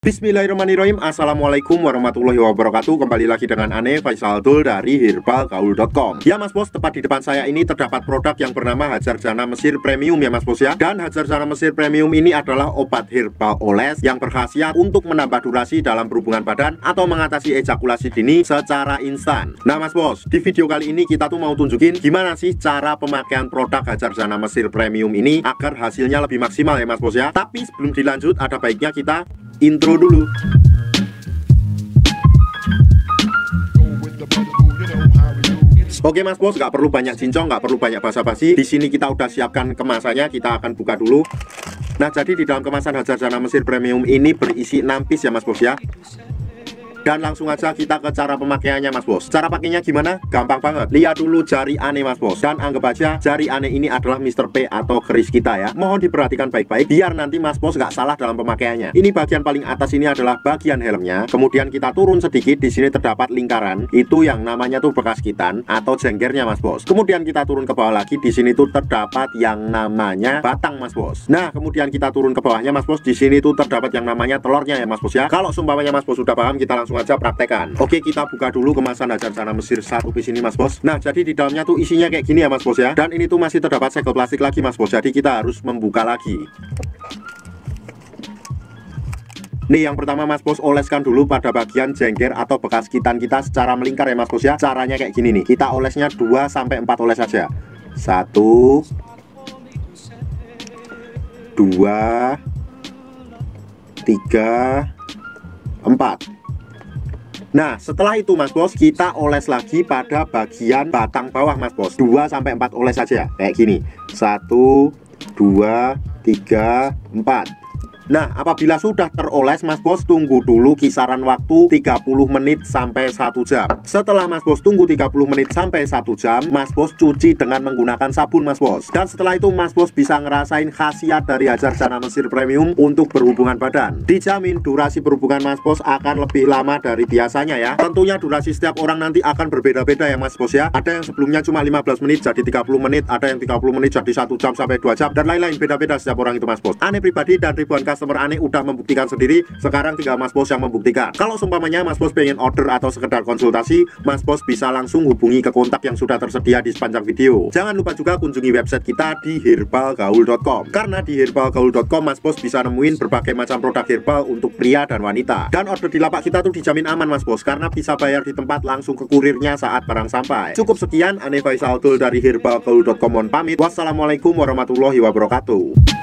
Bismillahirrahmanirrahim. Assalamualaikum warahmatullahi wabarakatuh. Kembali lagi dengan Ane Faisal Dul dari herbalgaul.com. Ya Mas Bos, tepat di depan saya ini terdapat produk yang bernama Hajar Jana Mesir Premium ya Mas Bos ya. Dan Hajar Jana Mesir Premium ini adalah obat herbal oles yang berkhasiat untuk menambah durasi dalam berhubungan badan atau mengatasi ejakulasi dini secara instan. Nah Mas Bos, di video kali ini kita tuh mau tunjukin gimana sih cara pemakaian produk Hajar Jana Mesir Premium ini agar hasilnya lebih maksimal ya Mas Bos ya. Tapi sebelum dilanjut, ada baiknya kita intro dulu. Oke Mas Bos, nggak perlu banyak cincong, nggak perlu banyak basa-basi. Di sini kita udah siapkan kemasannya, kita akan buka dulu. Nah, jadi di dalam kemasan Hajar Jana Mesir Premium ini berisi 6 piece ya Mas Bos ya. Dan langsung aja kita ke cara pemakaiannya Mas Bos. Cara pakainya gimana? Gampang banget. Lihat dulu jari Ane Mas Bos. Dan anggap aja jari Ane ini adalah Mr. P atau keris kita ya. Mohon diperhatikan baik-baik biar nanti Mas Bos nggak salah dalam pemakaiannya. Ini bagian paling atas ini adalah bagian helmnya. Kemudian kita turun sedikit, di sini terdapat lingkaran. Itu yang namanya tuh bekas kitan atau jenggernya Mas Bos. Kemudian kita turun ke bawah lagi, di sini tuh terdapat yang namanya batang Mas Bos. Nah, kemudian kita turun ke bawahnya Mas Bos, di sini tuh terdapat yang namanya telurnya ya Mas Bos ya. Kalau seumpamanya Mas Bos sudah paham, kita langsung aja praktekan. Oke, kita buka dulu kemasan Hajar Jana Mesir 1 piece ini Mas Bos. Nah, jadi di dalamnya tuh isinya kayak gini ya Mas Bos ya. Dan ini tuh masih terdapat segel plastik lagi Mas Bos. Jadi kita harus membuka lagi. Nih yang pertama Mas Bos, oleskan dulu pada bagian jengger atau bekas kitan kita secara melingkar ya Mas Bos ya. Caranya kayak gini nih. Kita olesnya 2-4 oles saja. 1 2 3 4. Nah, setelah itu Mas Bos, kita oles lagi pada bagian batang bawah Mas Bos. 2-4 oles saja, kayak gini. 1 2 3 4. Nah, apabila sudah teroles Mas Bos, tunggu dulu kisaran waktu 30 menit sampai 1 jam. Setelah Mas Bos tunggu 30 menit sampai 1 jam, Mas Bos cuci dengan menggunakan sabun Mas Bos. Dan setelah itu Mas Bos bisa ngerasain khasiat dari Hajar Jana Mesir Premium untuk berhubungan badan. Dijamin durasi berhubungan Mas Bos akan lebih lama dari biasanya ya. Tentunya durasi setiap orang nanti akan berbeda-beda ya Mas Bos ya. Ada yang sebelumnya cuma 15 menit jadi 30 menit, ada yang 30 menit jadi 1 jam sampai 2 jam, dan lain-lain, beda-beda setiap orang itu Mas Bos. Ane pribadi dan ribuan customer Ane udah membuktikan sendiri, sekarang tinggal Mas Bos yang membuktikan. Kalau seumpamanya Mas Bos pengen order atau sekedar konsultasi, Mas Bos bisa langsung hubungi ke kontak yang sudah tersedia di sepanjang video. Jangan lupa juga kunjungi website kita di herbalgaul.com. Karena di herbalgaul.com Mas Bos bisa nemuin berbagai macam produk herbal untuk pria dan wanita. Dan order di lapak kita tuh dijamin aman Mas Bos, karena bisa bayar di tempat langsung ke kurirnya saat barang sampai. Cukup sekian, Ane Faisal Dul dari herbalgaul.com mohon pamit. Wassalamualaikum warahmatullahi wabarakatuh.